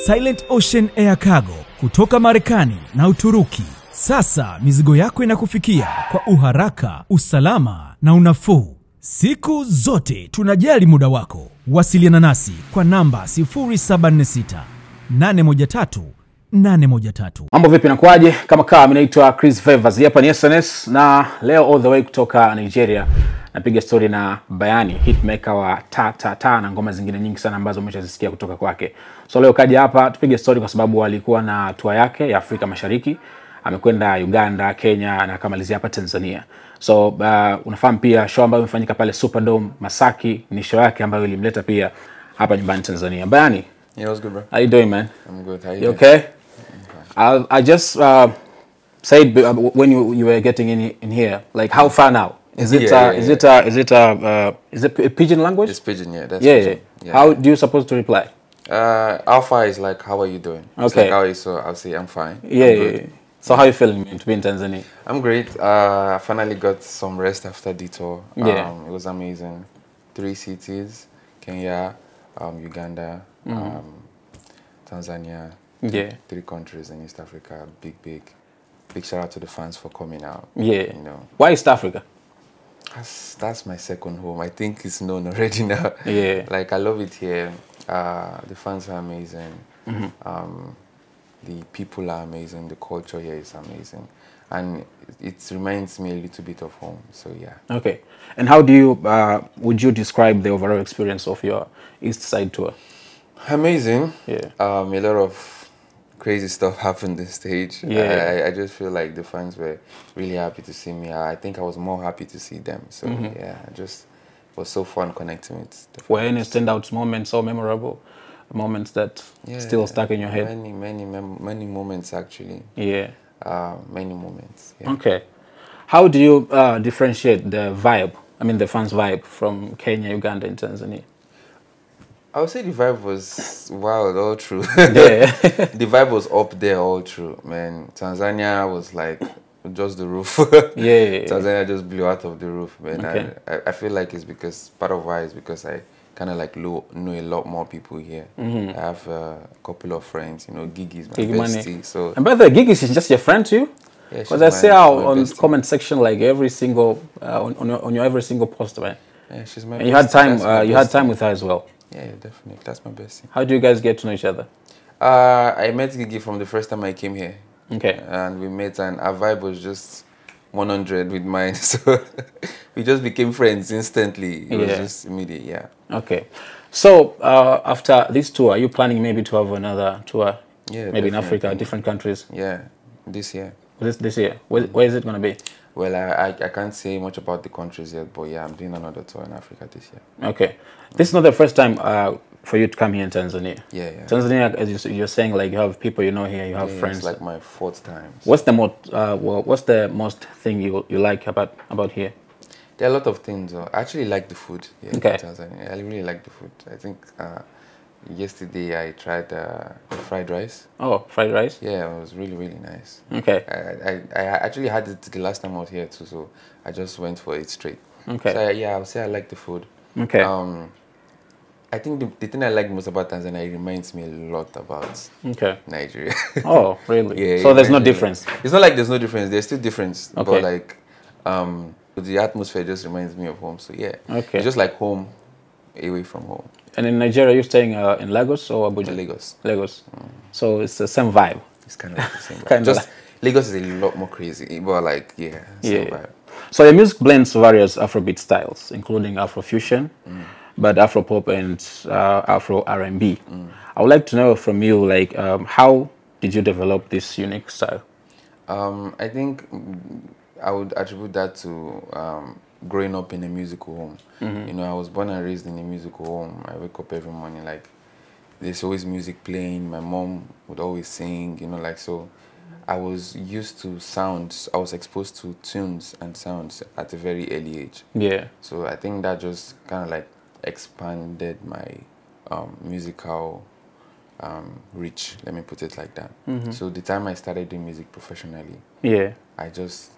Silent Ocean Air Cargo kutoka Marekani na Uturuki. Sasa mizigo yako inakufikia kwa uharaka, usalama na unafuu. Siku zote tunajali muda wako. Wasiliana nasi kwa namba 076 813 813. Mambo vipi na kwaje? Kama mimi naitwa Chris Favors. Hapa ni SNS na leo all the way kutoka Nigeria. Napiga story na Bayanni, hitmaker wa Tatata na ngoma zingine nyingi sana ambazo umeshazisikia kutoka kwake. So leo kaja hapa tupige story kwa sababu alikuwa na tour yake ya Afrika Mashariki. Amekwenda Uganda, Kenya na akamalizia hapa Tanzania. So unafahamu pia show ambayo imefanyika pale Superdome Masaki ni show yake ambayo ilimleta pia hapa nyumbani Tanzania. Bayanni. Yeah, what's good, bro? How you doing, man? I'm good. How you doing? Okay? I just said when you were getting in here, like how far now? Is it is it a pidgin language? It's pidgin, yeah. That's yeah, pidgin. Yeah. How do you supposed to reply? How far is like how are you doing? Okay. It's like how are you, so I'll say I'm fine. Yeah, yeah. So how are you feeling to be in Tanzania? I'm great. I finally got some rest after the tour. Yeah. It was amazing. 3 cities: Kenya, Uganda, Tanzania. Yeah. 3 countries in East Africa. Big shout out to the fans for coming out. Yeah. You know. Why East Africa? That's my second home. I think it's known already now. Yeah. Like I love it here. The fans are amazing. The people are amazing. The culture here is amazing, and it reminds me a little bit of home. So yeah. Okay. And how do you would you describe the overall experience of your East Side tour? Amazing. Yeah. A lot of crazy stuff happened on stage. Yeah. I just feel like the fans were really happy to see me. I think I was more happy to see them. So yeah, it was so fun connecting with the fans. Were any standout moments or memorable moments that still stuck in your head? Many moments actually. Yeah. Many moments. Yeah. Okay. How do you differentiate the vibe? I mean the fans' vibe from Kenya, Uganda, and Tanzania? I would say the vibe was wild all through. Yeah. The vibe was up there all through, man. Tanzania was like just the roof. Yeah. Tanzania just blew out of the roof, man. Okay. I feel like it's because, part of why is because I kind of like know a lot more people here. I have a couple of friends, you know, Gigi's my bestie. So. And by the way, Gigi is just your friend too? Yeah, because I see how on bestie. Comment section, like every single on your every single post, man. Yeah, she's my. And bestie. You had time with her as well. Yeah, definitely. That's my bestie. How do you guys get to know each other? I met Gigi from the first time I came here. Okay. And we met, and our vibe was just 100 with mine. So we just became friends instantly. It was just immediate, yeah. Okay. So after this tour, are you planning maybe to have another tour? Yeah, maybe in Africa, different countries? Yeah, this year. This year? Where is it going to be? Well, I can't say much about the countries yet, but yeah, I'm doing another tour in Africa this year. Okay. This is not the first time for you to come here in Tanzania. Yeah. Tanzania, as you're saying, like you have people you know here, you have friends. It's like my 4th time. So. What's the most thing you like about here? There are a lot of things. I actually like the food here in Tanzania. I really like the food. I think yesterday I tried fried rice. Oh, fried rice? Yeah, it was really, really nice. Okay. I actually had it the last time I was here too, so I just went for it straight. Okay. So yeah, I would say I like the food. Okay. I think the thing I like most about Tanzania, it reminds me a lot about Nigeria. Oh, really? Yeah. So there's no difference? It's not like there's no difference. There's still difference. Okay. But like, the atmosphere just reminds me of home. So yeah. Okay. It's just like home, away from home. And in Nigeria, you're staying in Lagos or Abuja? Lagos. Lagos. So it's the same vibe. It's kind of like the same vibe. Just Lagos is a lot more crazy, but like same vibe. So your music blends various Afrobeat styles, including Afrofusion, but Afropop and Afro R&B. I would like to know from you, like, how did you develop this unique style? I think I would attribute that to growing up in a musical home. You know, I was born and raised in a musical home. I wake up every morning, like, there's always music playing. My mom would always sing, you know, like, so I was used to sounds. I was exposed to tunes and sounds at a very early age. Yeah. So I think that just kind of like expanded my musical reach, let me put it like that. So the time I started doing music professionally, I just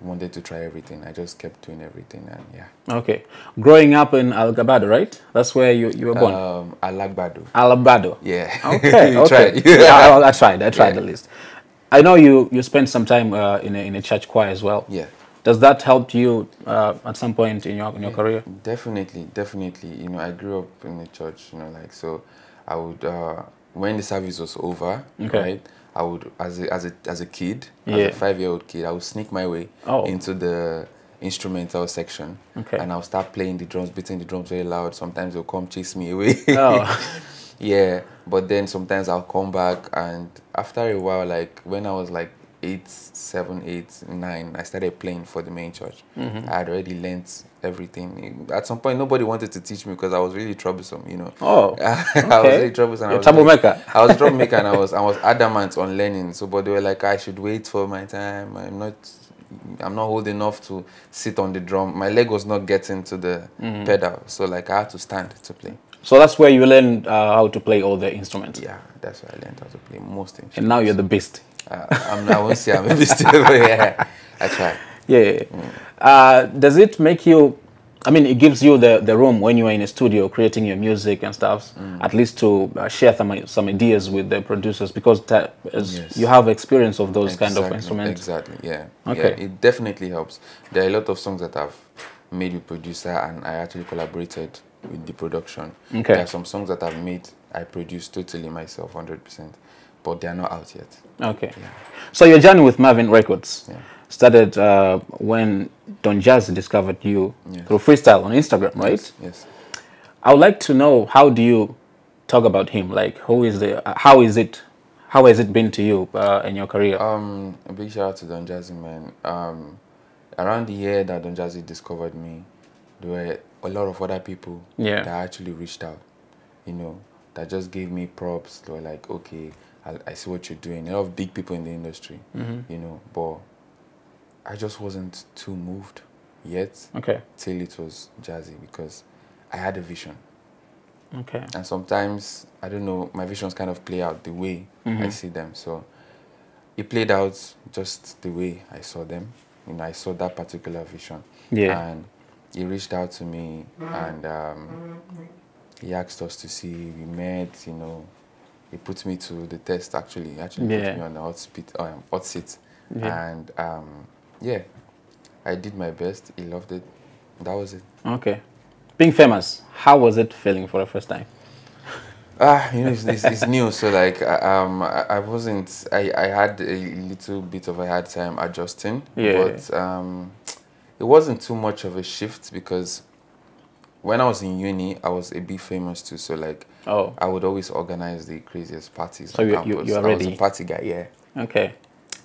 wanted to try everything. I just kept doing everything, and yeah. Okay. Growing up in Algabado, right? That's where you were born? Alagbado. Alabado. Yeah. Okay. You Okay. tried. Yeah, I tried. I tried Yeah. at least. I know you spent some time in a church choir as well. Yeah. Does that help you at some point in your career? Definitely, definitely. You know, I grew up in the church, you know, like, so I would, when the service was over, Okay. right, I would, as a kid, as Yeah. a 5-year-old kid, I would sneak my way Oh. into the instrumental section. Okay. And I'll start playing the drums, beating the drums very loud. Sometimes they'll come chase me away. Oh. Yeah, but then sometimes I'll come back, and after a while, like when I was like 8, 7, 8, 9, I started playing for the main church. Mm-hmm. I had already learnt everything. At some point, nobody wanted to teach me because I was really troublesome, you know. Oh. I was really troublesome. You're a troublemaker. I was a troublemaker, and I was adamant on learning. So, but they were like, I should wait for my time. I'm not old enough to sit on the drum. My leg was not getting to the pedal, so like I had to stand to play. So that's where you learned how to play all the instruments. Yeah, that's where I learned how to play most instruments. And now you're the best. I won't say I'm a beast, but yeah, I try. Yeah. Does it make you? I mean, it gives you the room when you are in a studio creating your music and stuff, at least to share some ideas with the producers, because Yes. you have experience of those kind of instruments. Exactly, yeah. Okay. Yeah, it definitely helps. There are a lot of songs that I've made with producer, and I actually collaborated with the production. Okay. There are some songs that I've made, I produced totally myself, 100%, but they are not out yet. Okay. Yeah. So your journey with Marvin Records Yeah. started when Don Jazzy discovered you Yes. through freestyle on Instagram, right? Yes. I would like to know, how do you talk about him? Like, how has it been to you in your career? A big shout out to Don Jazzy, man. Around the year that Don Jazzy discovered me, there were a lot of other people that actually reached out, you know, that just gave me props. They were like, okay, I see what you're doing. A lot of big people in the industry, you know, but I just wasn't too moved yet till it was Jazzy, because I had a vision. Okay. And sometimes, I don't know, my visions kind of play out the way I see them. So it played out just the way I saw them. You know, I saw that particular vision. Yeah. And he reached out to me, and he asked us to see. We met, you know. He put me to the test, actually. He actually put me on the hot seat. Yeah. And yeah, I did my best. He loved it. That was it. Okay. Being famous, how was it feeling for the first time? You know, it's new, so like I wasn't. I had a little bit of a hard time adjusting, but it wasn't too much of a shift, because when I was in uni, I was a bit famous too. So like, I would always organize the craziest parties. So you are ready. I was a party guy, yeah. Okay.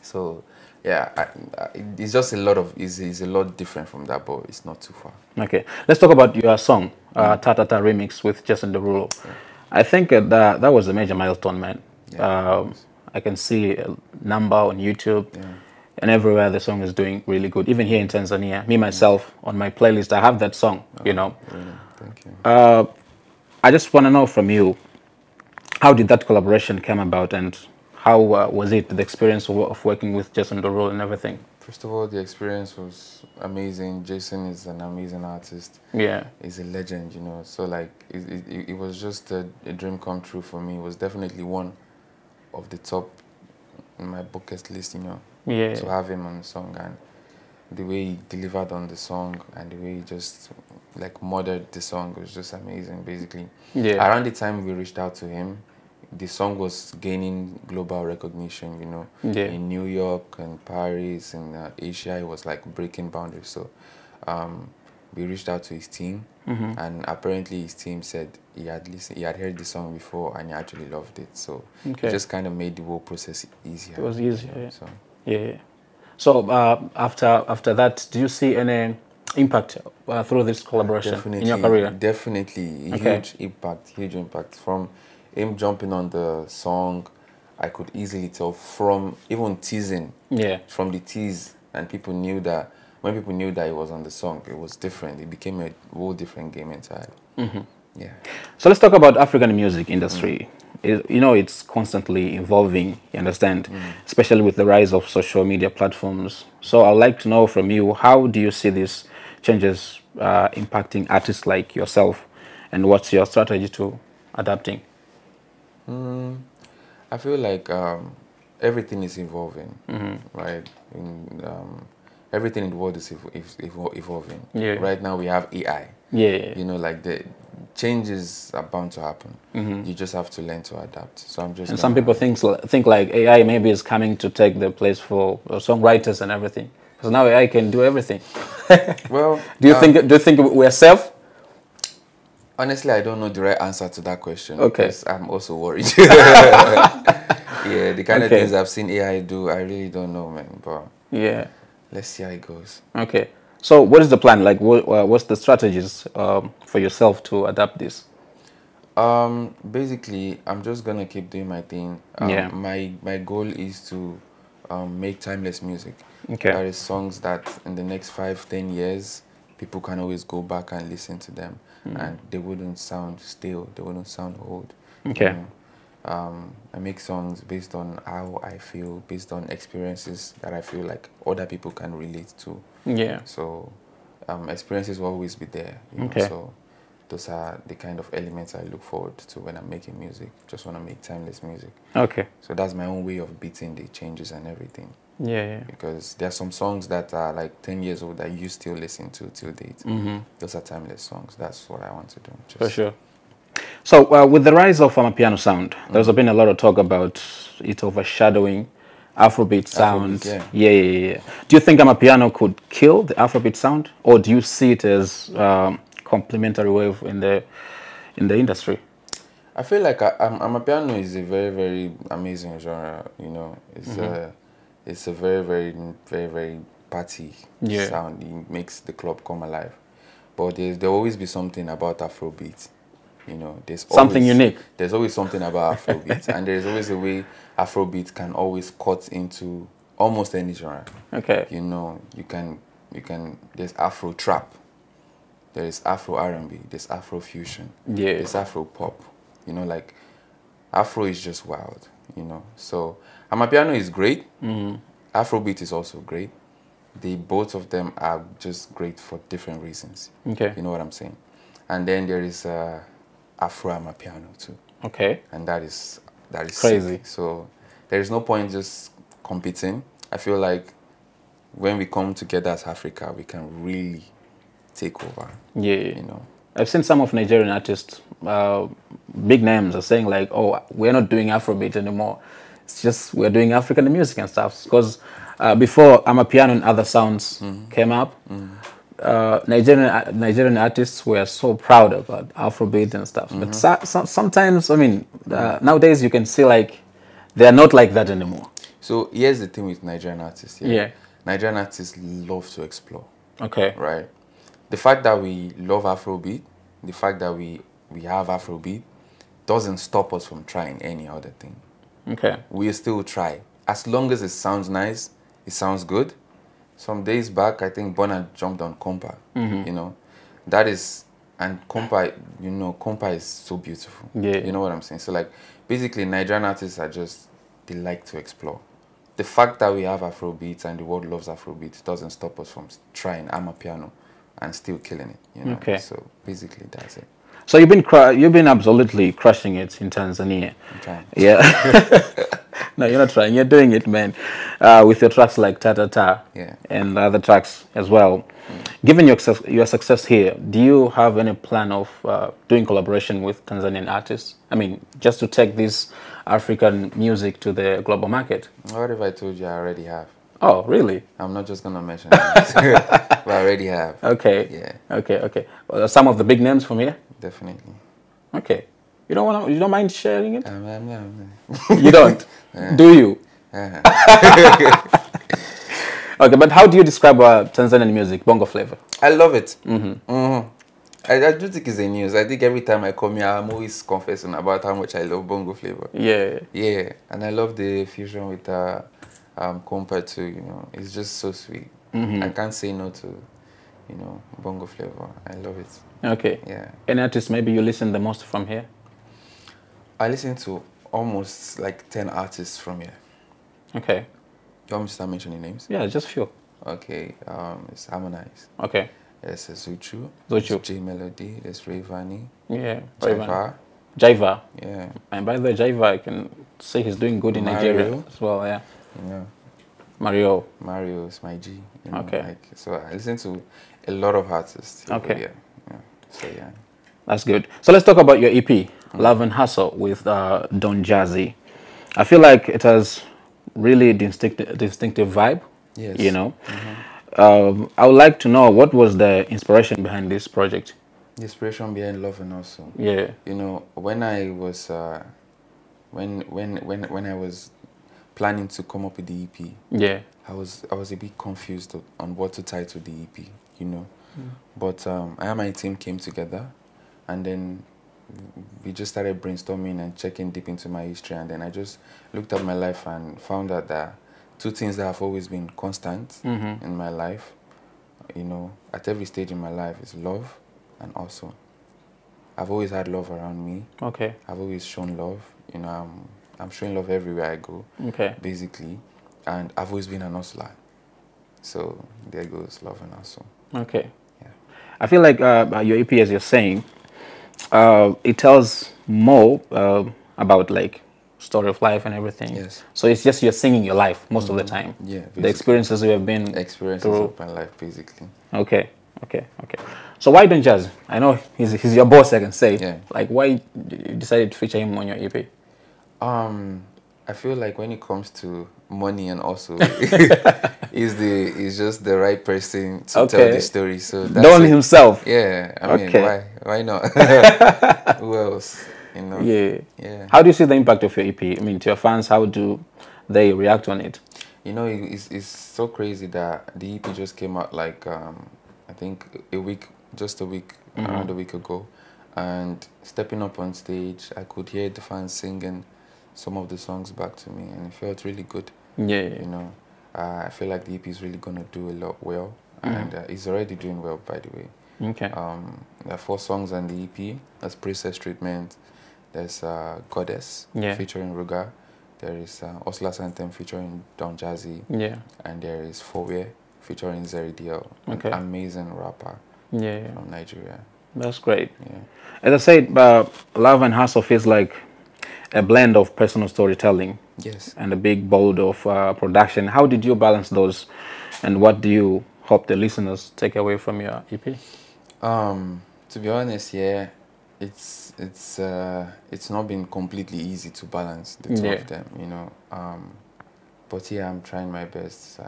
So yeah, it's just it's a lot different from that, but it's not too far. Okay. Let's talk about your song, Tatata remix with Jason Derulo. Yeah. I think that was a major milestone, man. Yeah, I can see a number on YouTube, and everywhere the song is doing really good. Even here in Tanzania, me myself on my playlist, I have that song. You know. Really? Thank you. I just want to know from you, how did that collaboration come about, and how was it, the experience of working with Jason Derulo and everything? First of all, the experience was amazing. Jason is an amazing artist. Yeah. He's a legend, you know. So like, it was just a dream come true for me. It was definitely one of the top in my bucket list, you know. Yeah. To have him on the song, and the way he delivered on the song, and the way he just like mothered the song was just amazing, basically. Yeah. Around the time we reached out to him, the song was gaining global recognition, you know. Yeah. In New York and Paris and Asia, it was like breaking boundaries. So we reached out to his team, and apparently his team said he had heard the song before, and he actually loved it. So it just kind of made the whole process easier. It was easier. Yeah. So yeah. So after that, do you see any impact through this collaboration in your career? Definitely, huge impact from him jumping on the song. I could easily tell from even teasing, from the tease, and people knew that when people knew that he was on the song, it was different. It became a whole different game entirely. Yeah. So let's talk about African music industry. you know, it's constantly evolving, you understand, especially with the rise of social media platforms. So I'd like to know from you, how do you see these changes impacting artists like yourself, and what's your strategy to adapting? I feel like everything is evolving, right? Everything in the world is evolving. Yeah. Right now we have AI. Yeah. You know, like the changes are bound to happen. You just have to learn to adapt. So I'm just. And some people think like AI maybe is coming to take the place for songwriters and everything, because now AI can do everything. Well, Do you think we're safe? honestly, I don't know the right answer to that question. Okay. Because I'm also worried. Yeah, the kind of Okay. things I've seen AI do, I really don't know, man. But Yeah. let's see how it goes. Okay. So what is the plan? Like, what's the strategies for yourself to adapt this? Basically, I'm just gonna keep doing my thing. Yeah. My goal is to make timeless music. Okay. That is songs that in the next 5-10 years, people can always go back and listen to them, and they wouldn't sound stale. They wouldn't sound old. Okay. I make songs based on how I feel, based on experiences that I feel like other people can relate to. Yeah. So experiences will always be there. You know? Okay. So those are the kind of elements I look forward to when I'm making music. Just want to make timeless music. Okay. So that's my own way of beating the changes and everything. Yeah. Because there are some songs that are like 10 years old that you still listen to till date. Those are timeless songs. That's what I want to do. Just For sure. So with the rise of piano sound, there's been a lot of talk about it overshadowing Afrobeat sound. Afrobeat, Yeah. Do you think piano could kill the Afrobeat sound, or do you see it as complementary wave in the industry? I feel like amapiano is a very, very amazing genre. You know, it's a very, very, very, very party sound. It makes the club come alive. But there'll always be something about Afrobeat. You know, there's Something always, unique. There's always something about Afrobeat, and there's always a way Afrobeat can always cut into almost any genre. Okay. You know, you can. There's Afro trap. There is Afro R&B. There's Afro fusion. Yeah. There's Afro pop. You know, like Afro is just wild. You know, so amapiano is great. Afrobeat is also great. Both of them are just great for different reasons. Okay. You know what I'm saying? And then there is Afro amapiano too. Okay. And that is Crazy. sick. So there is no point just competing. I feel like when we come together as Africa, we can really take over. Yeah. You know. I've seen some of Nigerian artists, big names, are saying like, "Oh, we're not doing Afrobeat anymore. It's just we're doing African music and stuff." Because before amapiano and other sounds came up, Nigerian artists were so proud about Afrobeat and stuff. But sometimes, I mean, nowadays you can see like they are not like that anymore. So here's the thing with Nigerian artists. Yeah. Nigerian artists love to explore. Okay. Right. The fact that we love Afrobeat, the fact that we have Afrobeat, doesn't stop us from trying any other thing. Okay. We still try. As long as it sounds nice, it sounds good. Some days back, I think Bonner jumped on compa. You know, that is, and compa, you know, compa is so beautiful. Yeah. You know what I'm saying? So like, basically, Nigerian artists are just, they like to explore. The fact that we have Afrobeat and the world loves Afrobeat doesn't stop us from trying amapiano and still killing it. You know? Okay. So basically, that's it. So you've been absolutely crushing it in Tanzania. I'm trying. Yeah. No, you're not trying. You're doing it, man. With your tracks like Tatata and other tracks as well. Given your success here, do you have any plan of doing collaboration with Tanzanian artists? I mean, just to take this African music to the global market? What if I told you I already have? Oh, really? I'm not just going to mention names. But I already have. Okay. Yeah. Okay. Some of the big names from here? Definitely. Okay. You don't mind sharing it? No. You don't? Do you? Okay, but how do you describe Tanzanian music, bongo flavor? I love it. I do think it's a news. I think every time I come here, I'm always confessing about how much I love bongo flavor. Yeah. Yeah, and I love the fusion with compa too. You know, it's just so sweet. I can't say no to, you know, bongo flavor. I love it. Okay. Yeah. Any artist maybe you listen the most from here? I listen to almost like 10 artists from here. Okay. You want me to start mentioning names? Yeah, just few. Okay, it's Harmonize. Okay. There's Zuchu. Zuchu. There's J Melody. There's Bayanni. Yeah. Jaiva. Jaiva. Yeah. And by the way, Jaiva, I can say he's doing good in Nigeria Marioo. as well. Yeah. You know, Marioo. Marioo is my G. You know, Okay. like, so I listen to a lot of artists. Okay. Yeah. So yeah. That's good. So let's talk about your EP, Love and Hustle, with Don Jazzy. I feel like it has really distinctive vibe. Yes. You know. I would like to know what was the inspiration behind this project. The inspiration behind Love and Hustle. Yeah. You know, when I was when I was planning to come up with the EP, Yeah. I was a bit confused on what to title the EP, you know. But I and my team came together, and then we just started brainstorming and checking deep into my history, and then I just looked at my life and found out that two things that have always been constant in my life, you know, at every stage in my life, is love and hustle. I've always had love around me. Okay. I've always shown love. You know, I'm showing love everywhere I go. Okay. Basically, and I've always been an hustler. So there goes Love and Hustle. Okay. Yeah. I feel like your EP, as you're saying, it tells more about like story of life and everything. Yes. So it's just you're singing your life most of the time. Yeah. The experiences you have been experiences through. of my life, basically. Okay. Okay. Okay. So why Don Jazz? I know he's your boss, I can say. Yeah. Like, why you decided to feature him on your EP? I feel like when it comes to money and also he's just the right person to tell the story. So that's Don it. himself. Yeah, I mean, Okay. why not? Who else? You know? Yeah. Yeah. How do you see the impact of your EP? I mean, to your fans, how do they react on it? You know, it's so crazy that the EP just came out like I think just a week, around a week ago, and stepping up on stage, I could hear the fans singing some of the songs back to me, and it felt really good. Yeah. You know, I feel like the EP is really gonna do a lot well, and it's already doing well, by the way. Okay. There are 4 songs on the EP. There's Princess Treatment. There's Goddess featuring Ruga. There is Oslas Anthem featuring Don Jazzy. Yeah. And there is Fowe featuring Zeridiel, Okay. an amazing rapper Yeah. from Nigeria. That's great. Yeah. As I said, Love and Hustle feels like a blend of personal storytelling Yes. and a big bold of production. How did you balance those, and what do you hope the listeners take away from your EP? To be honest, yeah, it's not been completely easy to balance the two of them, you know. But yeah, I'm trying my best.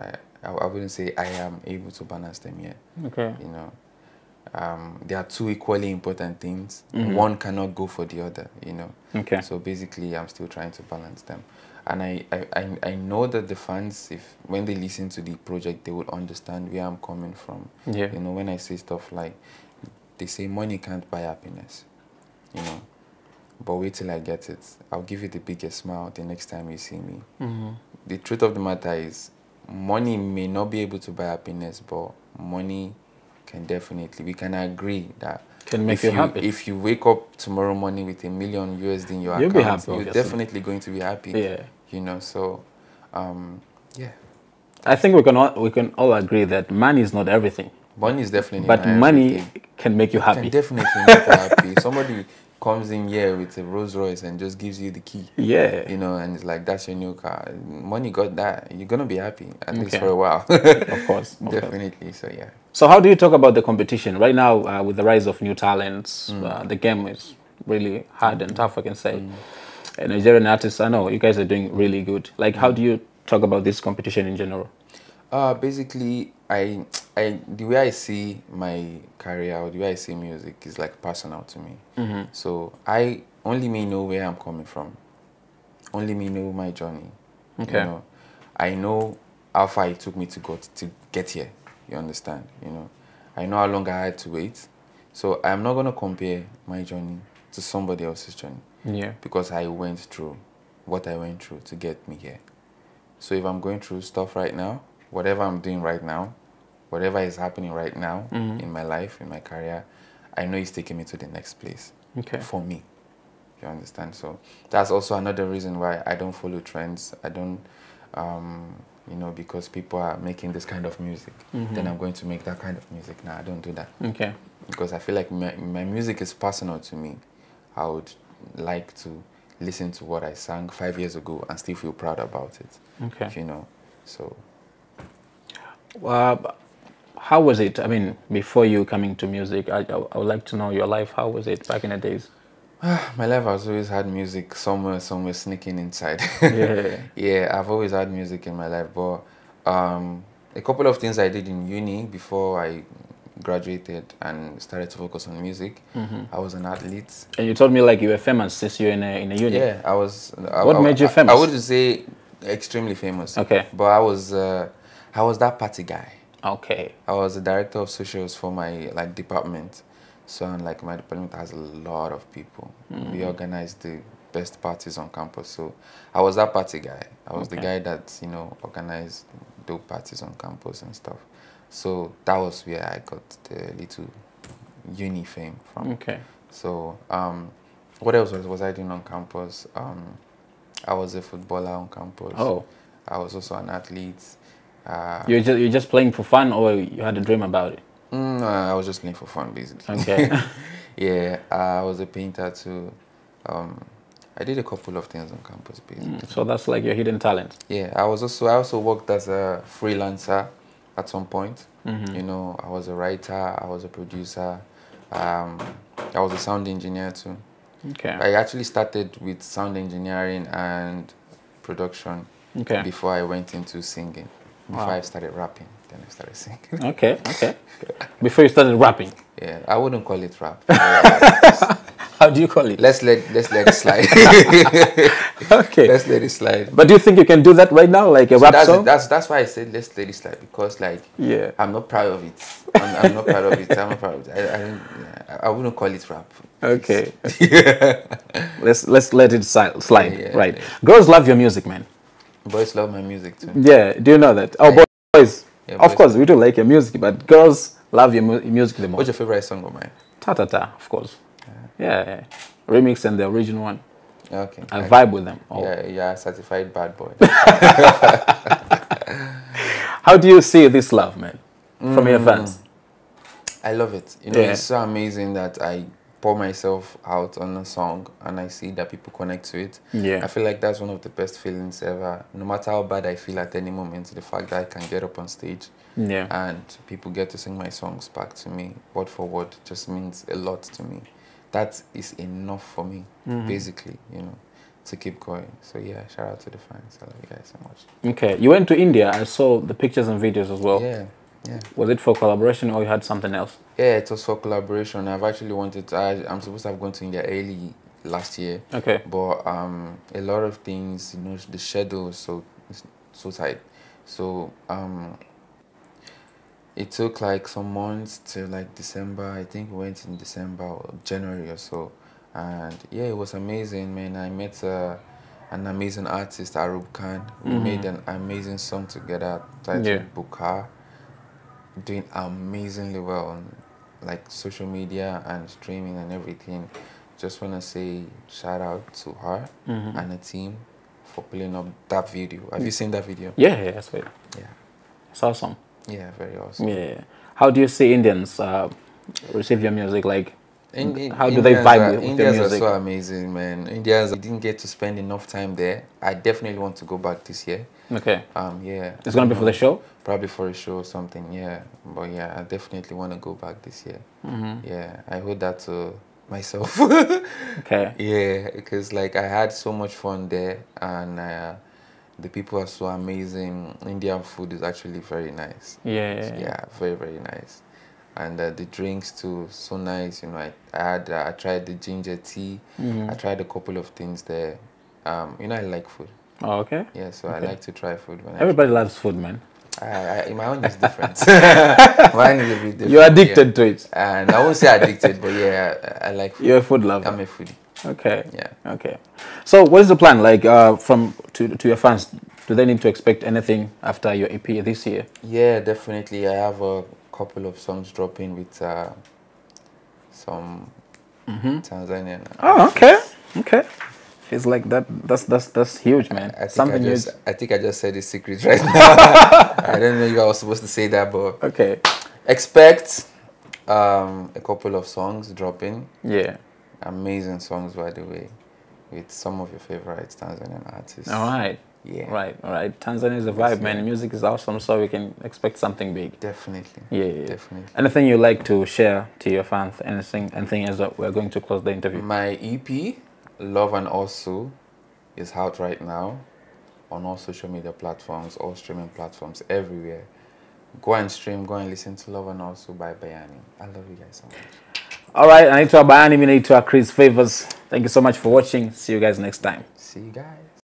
I wouldn't say I am able to balance them yet. Okay. You know, there are two equally important things. One cannot go for the other, you know. Okay. So basically, I'm still trying to balance them. And I know that the fans, when they listen to the project, they will understand where I'm coming from. Yeah. You know, when I say stuff like, they say money can't buy happiness, you know. But wait till I get it. I'll give you the biggest smile the next time you see me. The truth of the matter is, money may not be able to buy happiness, but money can definitely, we can agree that Can make you happy. if you wake up tomorrow morning with $1 million USD in your You'll account, be happy, you're obviously. definitely going to be happy. Yeah. You know, so yeah. I think we can all agree that money is not everything, Money is definitely but not money everything. can make you Can happy. definitely make you happy. Somebody comes in here with a Rolls Royce and just gives you the key. Yeah. You know, and it's like, that's your new car. Money got that. You're gonna be happy, at least Okay. for a while. Of course. Definitely. So yeah. So how do you talk about the competition right now with the rise of new talents? The game is really hard and tough, I can say. Nigerian artists, I know you guys are doing really good. Like, how do you talk about this competition in general? Basically, the way I see my career, or the way I see music, is like personal to me. So only me know where I'm coming from. Only me know my journey. Okay. You know, I know how far it took me to get here. You understand? You know, I know how long I had to wait. So I'm not gonna compare my journey to somebody else's journey. Yeah. Because I went through what I went through to get me here. So if I'm going through stuff right now, whatever I'm doing right now, whatever is happening right now in my life, in my career, I know it's taking me to the next place. Okay. For me. You understand? So that's also another reason why I don't follow trends. I don't, you know, because people are making this kind of music, then I'm going to make that kind of music. No, I don't do that. Okay. Because I feel like my music is personal to me. I would like to listen to what I sang 5 years ago and still feel proud about it. Okay. You know, so. How was it? I mean, before you coming to music, I would like to know your life. How was it back in the days? My life has always had music somewhere sneaking inside. Yeah. Yeah, I've always had music in my life, but a couple of things I did in uni before I graduated and started to focus on music. I was an athlete. And you told me like you were famous since you were in a uni. Yeah, I was. What made you famous? I wouldn't say extremely famous. Okay. But I was that party guy. Okay. I was the director of socials for my like department. So and like my department has a lot of people. We organized the best parties on campus. So I was that party guy. I was the guy that, you know, organized dope parties on campus and stuff. So that was where I got the little uni fame from. Okay. So what else was I doing on campus? I was a footballer on campus. Oh. I was also an athlete. You're just playing for fun, or you had a dream about it? I was just playing for fun, basically. Okay. Yeah, I was a painter too. I did a couple of things on campus, basically. So that's like your hidden talent. Yeah, I also worked as a freelancer at some point. You know, I was a writer, I was a producer, I was a sound engineer too. Okay. I actually started with sound engineering and production before I went into singing. Before I started rapping, then I started singing. Okay, okay. Before you started rapping? Yeah, I wouldn't call it rap. How do you call it? Let's let it slide. Okay. Let's let it slide. But do you think you can do that right now, like a rap song? That's why I said let's let it slide, because like I'm not proud of it. I'm not proud of it. I'm not proud of it. I wouldn't call it rap. Okay. Let's let it slide. Yeah, right. yeah. Girls love your music, man. Boys love my music too. Yeah. Do you know that? Oh, boys. Yeah, of boys. course, we do like your music, but girls love your music the most. What's your favorite song of mine? Tatata, of course. Yeah. Remix and the original one. Okay. I vibe with them. Oh. Yeah, certified bad boy. How do you see this love, man, from your fans? I love it. You know, it's so amazing that I pour myself out on a song and I see that people connect to it. Yeah. I feel like that's one of the best feelings ever. No matter how bad I feel at any moment, the fact that I can get up on stage and people get to sing my songs back to me, word for word, just means a lot to me. That is enough for me, basically, you know, to keep going. So yeah, shout out to the fans. I love you guys so much. Okay. You went to India. I saw the pictures and videos as well. Yeah. Was it for collaboration or you had something else? Yeah, it was for collaboration. I've actually wanted to, I'm supposed to have gone to India early last year. Okay. But a lot of things, you know, the schedule was so tight. So it took like some months to like December. I think we went in December or January or so. And yeah, it was amazing, man. I met an amazing artist, Arub Khan. We made an amazing song together titled Bukar. Doing amazingly well on like social media and streaming and everything. Just want to say shout out to her and the team for pulling up that video. Have you seen that video? Yeah, that's right. Yeah. It's awesome. Yeah, very awesome. Yeah. How do you see Indians receive your music? Like, how do Indians they vibe with your Indians music? are so amazing, man. Indians, I didn't get to spend enough time there. I definitely want to go back this year. Okay. Yeah. It's gonna be for the show? Probably for a show or something, yeah. But yeah, I definitely want to go back this year. Yeah, I owed that to myself. Okay. Yeah, because like I had so much fun there, and the people are so amazing. Indian food is actually very nice. Yeah. Very, very nice. And the drinks too, so nice. You know, I tried the ginger tea. I tried a couple of things there. You know, I like food. Oh, okay. Yeah, so I like to try food. Everybody loves food, man. My own is different. Mine is a bit different. You're addicted to it. And I won't say addicted, but yeah, I like food. You're a food lover. I'm a foodie. Okay. Yeah. Okay. So what is the plan? Like to your fans, do they need to expect anything after your EP this year? Yeah, definitely. I have a couple of songs dropping with some Tanzanian. Oh, okay. Okay. Feels like that's huge, man. I think I just said the secret right now. I don't know if I was supposed to say that, but Okay. expect a couple of songs dropping. Yeah. Amazing songs, by the way, with some of your favorite Tanzanian artists. All right. Yeah. Right. All right. Tanzania is a vibe, man. Music is awesome, so we can expect something big. Definitely. Yeah. Definitely. Anything you like to share to your fans? Anything as we're going to close the interview. My EP, Love and Also, is out right now on all social media platforms, all streaming platforms, everywhere. Go and stream, go and listen to Love and Also by Bayanni. I love you guys so much. All right. I need to Bayanni, I need to Chris Favors. Thank you so much for watching. See you guys next time. See you guys.